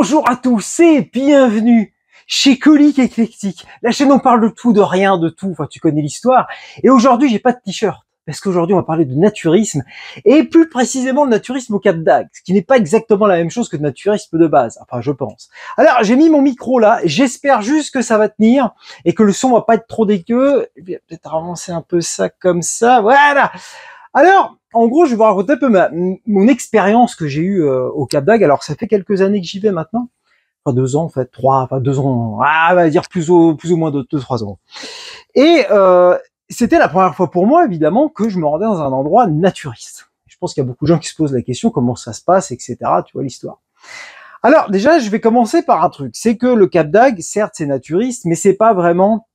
Bonjour à tous et bienvenue chez Colique Éclectique, la chaîne où on parle de tout, de rien, de tout, enfin tu connais l'histoire. Et aujourd'hui j'ai pas de t-shirt, parce qu'aujourd'hui on va parler de naturisme, et plus précisément de naturisme au Cap d'Agde, ce qui n'est pas exactement la même chose que de naturisme de base, enfin je pense. Alors j'ai mis mon micro là, j'espère juste que ça va tenir, et que le son va pas être trop dégueu. Je vais peut-être avancer un peu ça comme ça, voilà. Alors, en gros, je vais vous raconter un peu mon expérience que j'ai eue au Cap d'Agde. Alors, ça fait quelques années que j'y vais maintenant. Enfin, 2 ans, en fait, 3, enfin 2 ans. Ah, on va dire plus ou moins 2-3 ans. Et c'était la première fois pour moi, évidemment, que je me rendais dans un endroit naturiste. Je pense qu'il y a beaucoup de gens qui se posent la question, comment ça se passe, etc. Tu vois l'histoire. Alors, déjà, je vais commencer par un truc. C'est que le Cap d'Agde, certes, c'est naturiste, mais c'est pas vraiment...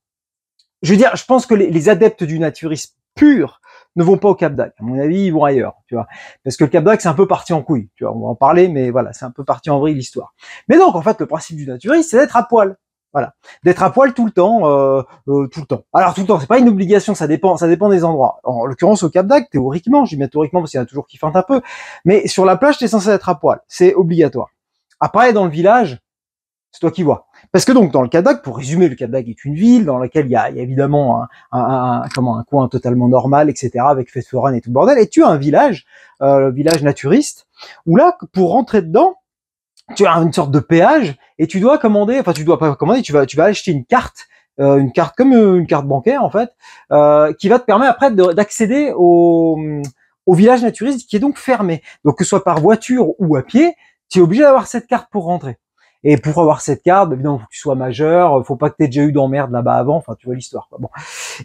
Je veux dire, je pense que les adeptes du naturisme pur ne vont pas au Cap d'Agde. À mon avis, ils vont ailleurs, tu vois. Parce que le Cap d'Agde, c'est un peu parti en couille, tu vois. On va en parler, mais voilà, c'est un peu parti en vrille l'histoire. Mais donc, en fait, le principe du naturisme, c'est d'être à poil. Voilà. D'être à poil tout le temps, tout le temps. Alors, tout le temps, c'est pas une obligation, ça dépend des endroits. En l'occurrence, au Cap d'Agde, théoriquement, j'y mets théoriquement parce qu'il y en a toujours qui feintent un peu, mais sur la plage, t'es censé être à poil. C'est obligatoire. Après, dans le village, c'est toi qui vois. Parce que donc, dans le Cap d'Agde, pour résumer, le Cap d'Agde est une ville dans laquelle il y a évidemment un coin totalement normal, etc., avec fête foraine et tout le bordel, et tu as un village, le village naturiste, où là, pour rentrer dedans, tu as une sorte de péage, et tu dois commander, enfin, tu dois pas commander, tu vas acheter une carte comme une carte bancaire, en fait, qui va te permettre après d'accéder au village naturiste, qui est donc fermé. Donc, que ce soit par voiture ou à pied, tu es obligé d'avoir cette carte pour rentrer. Et pour avoir cette carte, évidemment, faut que tu sois majeur, faut pas que tu aies déjà eu d'emmerde là-bas avant, enfin, tu vois l'histoire, quoi. Bon.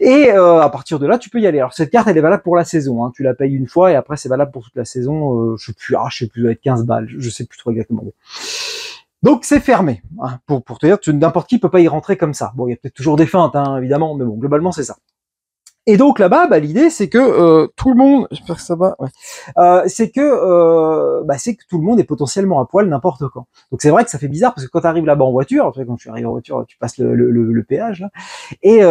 Et à partir de là, tu peux y aller. Alors, cette carte, elle est valable pour la saison, hein. Tu la payes une fois et après, c'est valable pour toute la saison. Je sais plus, avec 15 balles, je sais plus trop exactement. Bon. Donc, c'est fermé, hein, pour te dire, n'importe qui peut pas y rentrer comme ça. Bon, il y a peut-être toujours des feintes, hein, évidemment, mais bon, globalement, c'est ça. Et donc là-bas, l'idée c'est que tout le monde, j'espère que ça va, ouais. C'est que tout le monde est potentiellement à poil n'importe quand. Donc c'est vrai que ça fait bizarre parce que quand tu arrives là-bas en voiture, quand tu arrives en voiture, tu passes le péage là, et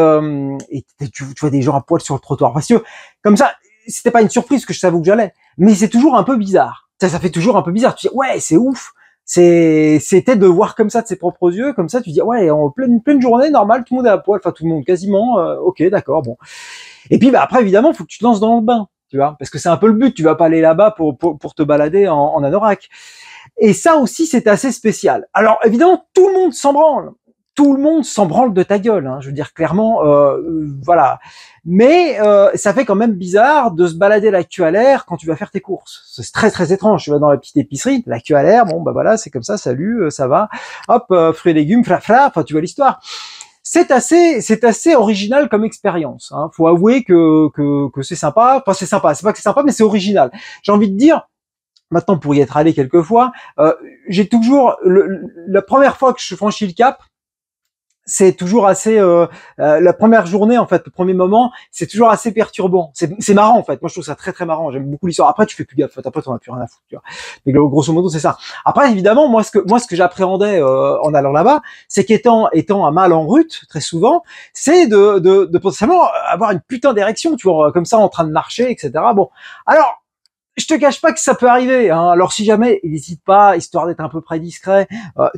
tu vois des gens à poil sur le trottoir. Parce que comme ça, c'était pas une surprise que je savais où j'allais, mais c'est toujours un peu bizarre. Ça fait toujours un peu bizarre. Tu dis ouais, c'est ouf. C'était de voir comme ça de ses propres yeux, comme ça tu dis ouais, en pleine journée normale, tout le monde est à poil, enfin tout le monde quasiment, ok, d'accord, bon. Et puis après évidemment, faut que tu te lances dans le bain, tu vois, parce que c'est un peu le but, tu vas pas aller là-bas pour te balader en anorak. Et ça aussi c'est assez spécial. Alors évidemment, tout le monde s'en branle. Tout le monde s'en branle de ta gueule, hein, je veux dire clairement, voilà. Mais ça fait quand même bizarre de se balader la queue à l'air quand tu vas faire tes courses. C'est très très étrange. Tu vas dans la petite épicerie, la queue à l'air, bon bah voilà, c'est comme ça, salut, ça va, hop, fruits et légumes, flafla, enfin tu vois l'histoire. C'est assez original comme expérience. Hein. Faut avouer que c'est sympa. Enfin c'est sympa, c'est pas que c'est sympa, mais c'est original. J'ai envie de dire. Maintenant pour y être allé quelques fois, j'ai toujours la première fois que je franchis le cap. C'est toujours assez la première journée en fait, le premier moment, c'est toujours assez perturbant. C'est marrant en fait. Moi je trouve ça très très marrant. J'aime beaucoup l'histoire. Après tu fais plus gaffe. Après t'en as plus rien à foutre. Tu vois. Mais grosso modo c'est ça. Après évidemment moi ce que j'appréhendais en allant là-bas, c'est qu'étant un mâle en rut très souvent, c'est de potentiellement avoir une putain d'érection, tu vois, comme ça en train de marcher, etc. Bon alors. Je te cache pas que ça peut arriver. Hein. Alors si jamais, n'hésite pas, histoire d'être un peu près discret,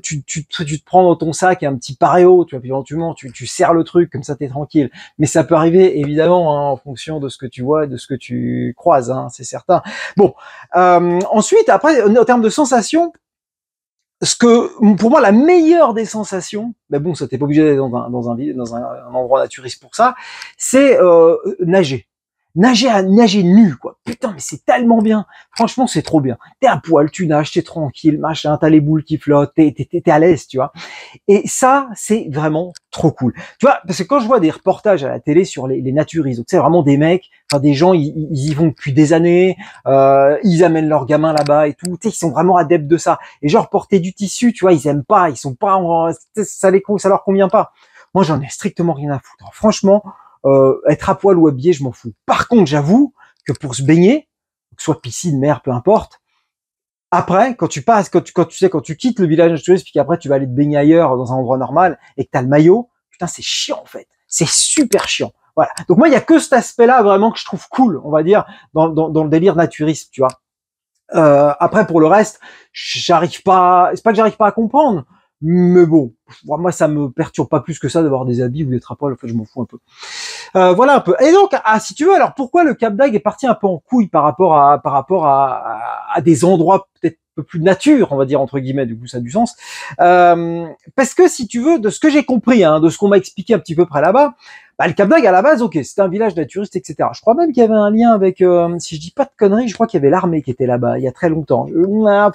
tu te prends dans ton sac un petit paréo, tu vois, puis éventuellement tu serres le truc, comme ça t'es tranquille. Mais ça peut arriver évidemment hein, en fonction de ce que tu vois et de ce que tu croises, hein, c'est certain. Bon, ensuite après, en termes de sensations, pour moi la meilleure des sensations, mais bon, ça t'es pas obligé d'être dans un endroit naturiste pour ça, c'est nager. Nager nu, quoi. Putain, mais c'est tellement bien. Franchement, c'est trop bien. T'es à poil, tu nages, t'es tranquille, machin, t'as les boules qui flottent, t'es à l'aise, tu vois. Et ça, c'est vraiment trop cool. Tu vois, parce que quand je vois des reportages à la télé sur les naturistes, donc c'est vraiment des mecs, enfin des gens, ils y vont depuis des années, ils amènent leurs gamins là-bas et tout, tu sais, ils sont vraiment adeptes de ça. Et genre porter du tissu, tu vois, ils aiment pas, ils sont pas, ça leur convient pas. Moi, j'en ai strictement rien à foutre. Alors, franchement, être à poil ou habillé, je m'en fous. Par contre, j'avoue que pour se baigner, que ce soit piscine, mer, peu importe, après, quand tu quittes le village naturiste, puis qu'après tu vas aller te baigner ailleurs dans un endroit normal et que t'as le maillot, putain, c'est chiant en fait. C'est super chiant. Voilà. Donc moi, il y a que cet aspect-là vraiment que je trouve cool, on va dire, dans le délire naturiste, tu vois. Après, pour le reste, j'arrive pas, c'est pas que j'arrive pas à comprendre, mais bon, moi, ça me perturbe pas plus que ça d'avoir des habits ou des trapoles. En fait, je m'en fous un peu. Voilà un peu. Et donc, si tu veux, alors pourquoi le Cap d'Agde est parti un peu en couille par rapport à des endroits peut-être un peu plus nature, on va dire entre guillemets, du coup ça a du sens. Parce que si tu veux, de ce que j'ai compris, hein, de ce qu'on m'a expliqué un petit peu près là-bas, bah, le Cap d'Agde à la base, ok, c'était un village naturiste, etc. Je crois même qu'il y avait un lien avec, si je dis pas de conneries, je crois qu'il y avait l'armée qui était là-bas il y a très longtemps.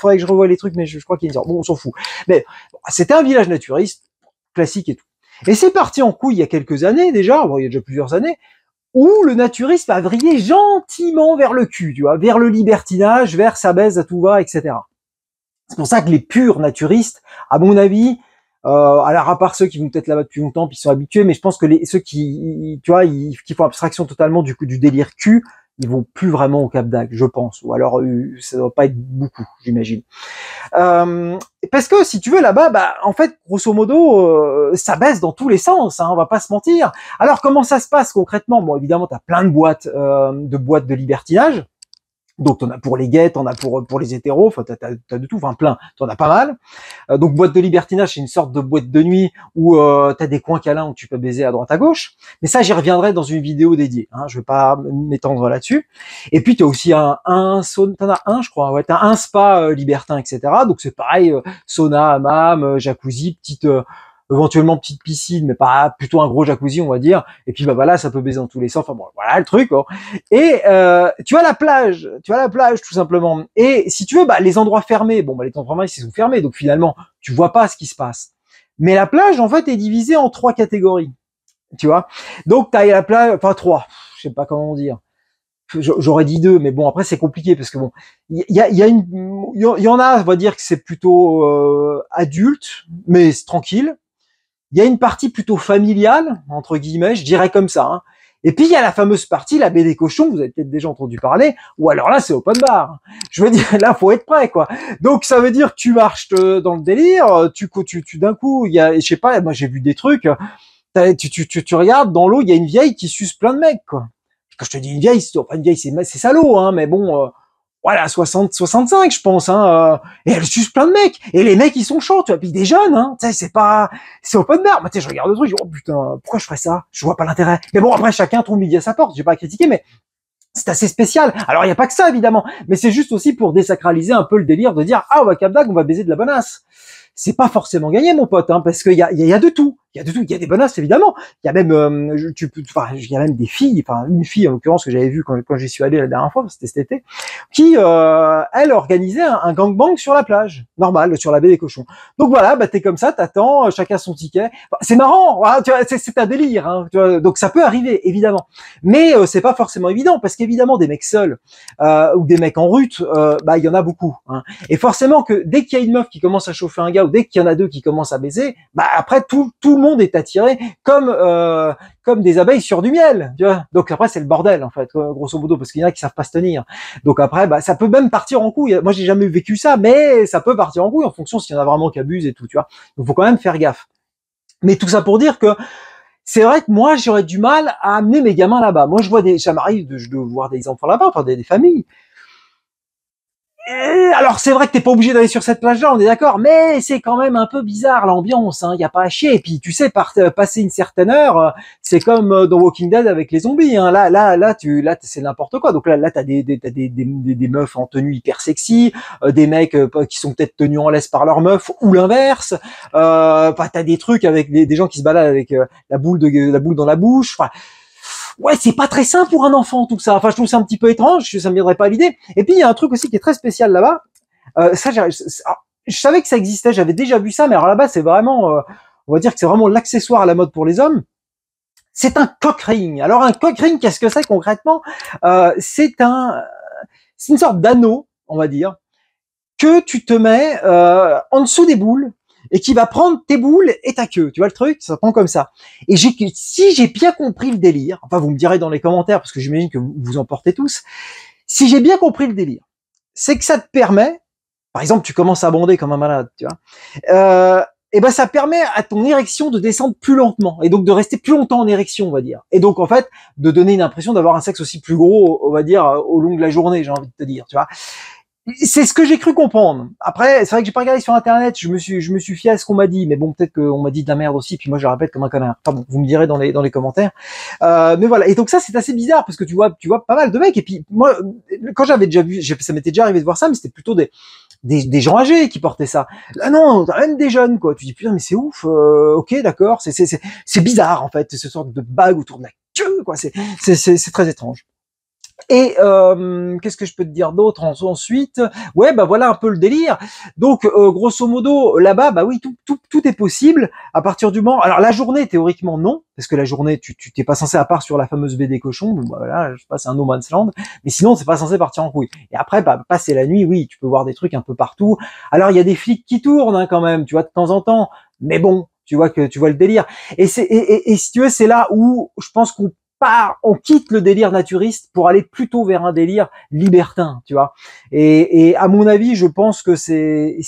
Faudrait que je revoie les trucs, mais je crois qu'il y a une sorte. Bon, on s'en fout. Mais bon, c'était un village naturiste classique et tout. Et c'est parti en couille il y a quelques années déjà, bon, il y a déjà plusieurs années, où le naturisme a vrillé gentiment vers le cul, tu vois, vers le libertinage, vers ça baise à tout va, etc. C'est pour ça que les purs naturistes, à mon avis, alors à part ceux qui vont peut-être là-bas depuis longtemps, puis sont habitués, mais je pense que ceux qui, tu vois, qui font abstraction totalement du délire cul, ils vont plus vraiment au Cap d'Agde, je pense. Ou alors, ça doit pas être beaucoup, j'imagine. Parce que si tu veux là-bas, bah en fait, grosso modo, ça baisse dans tous les sens, hein, on va pas se mentir. Alors comment ça se passe concrètement? Bon, évidemment, t'as plein de boîtes de libertinage. Donc t'en as pour les gays, t'en as pour les hétéros, enfin t'as de tout, enfin plein, t'en as pas mal. Donc boîte de libertinage, c'est une sorte de boîte de nuit où t'as des coins câlins où tu peux baiser à droite à gauche. Mais ça, j'y reviendrai dans une vidéo dédiée. Hein, je vais pas m'étendre là-dessus. Et puis t'as aussi un sauna, t'en as un, je crois. Ouais, t'as un spa libertin, etc. Donc c'est pareil, sauna, hammam, jacuzzi, éventuellement petite piscine, mais pas plutôt un gros jacuzzi, on va dire. Et puis bah voilà, ça peut baiser dans tous les sens. Enfin bon, voilà le truc. Hein. Et tu as la plage, tout simplement. Et si tu veux, bah les endroits fermés, bon bah les endroits fermés, ils sont fermés, donc finalement tu vois pas ce qui se passe. Mais la plage en fait est divisée en 3 catégories, tu vois. Donc t'as la plage, enfin 3, je sais pas comment dire. J'aurais dit 2, mais bon après c'est compliqué parce que bon, il y en a, on va dire que c'est plutôt adulte, mais c'est tranquille. Il y a une partie plutôt familiale, entre guillemets, je dirais comme ça. Hein. Et puis il y a la fameuse partie, la baie des cochons, vous avez peut-être déjà entendu parler, ou alors là c'est open bar. Je veux dire, là faut être prêt quoi. Donc ça veut dire que tu marches dans le délire, tu d'un coup, il y a, je sais pas, moi j'ai vu des trucs, tu regardes dans l'eau, il y a une vieille qui suce plein de mecs quoi. Quand je te dis une vieille, c'est salaud, hein, mais bon, voilà, 60, 65, je pense, hein, et elle suce plein de mecs, et les mecs, ils sont chauds, tu vois, puis des jeunes, hein, tu sais, c'est open bar, mais tu sais, je regarde le truc, je dis, oh putain, pourquoi je ferais ça? Je vois pas l'intérêt. Mais bon, après, chacun trouve midi à sa porte, j'ai pas à critiquer, mais c'est assez spécial. Alors, il y a pas que ça, évidemment, mais c'est juste aussi pour désacraliser un peu le délire de dire, ah, on va Cap d'Agde, on va baiser de la bonasse. C'est pas forcément gagné, mon pote, hein, parce qu'il y a de tout. Il y a de tout. Il y a des bonasses, évidemment. Il y a même, il y a même des filles, enfin, une fille, en l'occurrence, que j'avais vue quand j'y suis allé la dernière fois, c'était cet été, qui, elle, organisait un gangbang sur la plage. Normal, sur la baie des Cochons. Donc voilà, bah, t'es comme ça, t'attends, chacun son ticket. Enfin, c'est marrant, hein, tu vois, c'est un délire, hein, tu vois, donc ça peut arriver, évidemment. Mais, c'est pas forcément évident, parce qu'évidemment, des mecs seuls, ou des mecs en rut, bah, il y en a beaucoup, hein. Et forcément que dès qu'il y a une meuf qui commence à chauffer un gars, ou dès qu'il y en a deux qui commencent à baiser, bah après tout le monde est attiré comme des abeilles sur du miel, tu vois. Donc après c'est le bordel en fait, grosso modo, parce qu'il y en a qui savent pas se tenir. Donc après bah ça peut même partir en couille. Moi j'ai jamais vécu ça, mais ça peut partir en couille en fonction s'il y en a vraiment qui abusent et tout, tu vois. Donc faut quand même faire gaffe. Mais tout ça pour dire que c'est vrai que moi j'aurais du mal à amener mes gamins là-bas. Moi ça m'arrive de voir des enfants là-bas, enfin des familles. Alors c'est vrai que t'es pas obligé d'aller sur cette plage-là, on est d'accord, mais c'est quand même un peu bizarre l'ambiance, hein, y a pas à chier. Et puis tu sais, passer une certaine heure, c'est comme dans Walking Dead avec les zombies, hein. Là, c'est n'importe quoi. Donc là, t'as des meufs en tenue hyper sexy, des mecs qui sont peut-être tenus en laisse par leur meuf ou l'inverse. T'as des trucs avec des gens qui se baladent avec la boule dans la bouche. Enfin, ouais, c'est pas très sain pour un enfant tout ça. Enfin, je trouve ça un petit peu étrange, ça me viendrait pas à l'idée. Et puis il y a un truc aussi qui est très spécial là-bas. Je savais que ça existait, j'avais déjà vu ça, mais alors là-bas c'est vraiment, on va dire que c'est vraiment l'accessoire à la mode pour les hommes. C'est un cock ring. Alors un cock ring, qu'est-ce que c'est concrètement? C'est une sorte d'anneau, on va dire, que tu te mets en dessous des boules et qui va prendre tes boules et ta queue. Tu vois le truc? Ça prend comme ça. Et si j'ai bien compris le délire, enfin vous me direz dans les commentaires parce que j'imagine que vous en portez tous, si j'ai bien compris le délire, c'est que ça te permet, par exemple tu commences à bander comme un malade, tu vois, et ben ça permet à ton érection de descendre plus lentement et donc de rester plus longtemps en érection, on va dire. Et donc en fait de donner une impression d'avoir un sexe aussi plus gros, on va dire, au long de la journée, j'ai envie de te dire, tu vois. C'est ce que j'ai cru comprendre. Après, c'est vrai que j'ai pas regardé sur internet, je me suis fié à ce qu'on m'a dit, mais bon, peut-être qu'on m'a dit de la merde aussi, puis moi je le répète comme un connard. Enfin bon, vous me direz dans les commentaires. Mais voilà. Et donc ça, c'est assez bizarre parce que tu vois pas mal de mecs. Et puis moi, quand j'avais déjà vu, ça m'était déjà arrivé de voir ça, mais c'était plutôt des gens âgés qui portaient ça. Là non, t'as même des jeunes quoi. Tu dis putain mais c'est ouf. Ok, d'accord. C'est bizarre en fait, ce sorte de bague autour de la queue quoi. C'est très étrange. Et qu'est-ce que je peux te dire d'autre ensuite? Ouais, bah voilà un peu le délire. Donc grosso modo, là-bas, bah oui, tout est possible à partir du moment. Alors la journée, théoriquement non, parce que la journée, tu t'es pas censé, à part sur la fameuse baie des cochons, bon, bah, voilà, je sais pas, c'est un no man's land, mais sinon c'est pas censé partir en couille. Et après, bah passer la nuit, oui, tu peux voir des trucs un peu partout. Alors il y a des flics qui tournent hein, quand même, tu vois, de temps en temps, mais bon. Tu vois le délire. Et si tu veux, c'est là où je pense on quitte le délire naturiste pour aller plutôt vers un délire libertin, tu vois. Et à mon avis, je pense que c'est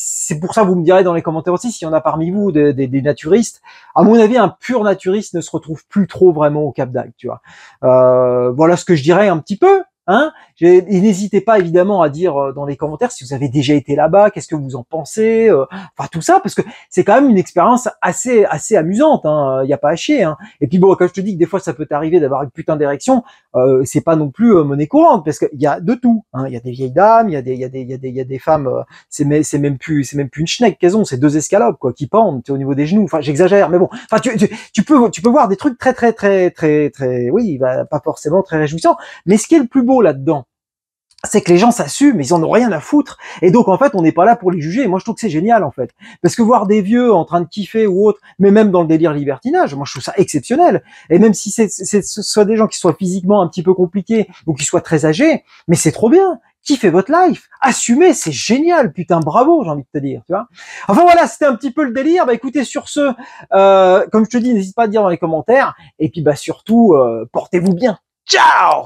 pour ça, vous me direz dans les commentaires aussi, s'il y en a parmi vous des naturistes. À mon avis, un pur naturiste ne se retrouve plus trop vraiment au Cap d'Agde, tu vois. Voilà ce que je dirais un petit peu. Hein, et n'hésitez pas évidemment à dire dans les commentaires si vous avez déjà été là-bas, qu'est-ce que vous en pensez, enfin tout ça, parce que c'est quand même une expérience assez amusante. Hein, y a pas à chier. Hein. Et puis bon, quand je te dis que des fois ça peut t'arriver d'avoir une putain d'érection, c'est pas non plus monnaie courante, parce qu'il y a de tout. Hein. Il y a des vieilles dames, il y a des femmes. C'est même plus une schneck qu'elles ont, c'est deux escalopes quoi qui pendent au niveau des genoux. Enfin j'exagère, mais bon. Enfin tu peux voir des trucs très, oui, bah, pas forcément très réjouissants. Mais ce qui est le plus beau là-dedans, c'est que les gens s'assument, mais ils en ont rien à foutre. Et donc, en fait, on n'est pas là pour les juger. Et moi, je trouve que c'est génial, en fait. Parce que voir des vieux en train de kiffer ou autre, mais même dans le délire libertinage, moi, je trouve ça exceptionnel. Et même si ce soit des gens qui soient physiquement un petit peu compliqués ou qui soient très âgés, mais c'est trop bien. Kiffez votre life. Assumez, c'est génial. Putain, bravo, j'ai envie de te dire, tu vois. Enfin, voilà, c'était un petit peu le délire. Bah, écoutez, sur ce, comme je te dis, n'hésite pas à dire dans les commentaires. Et puis, bah, surtout, portez-vous bien. Ciao!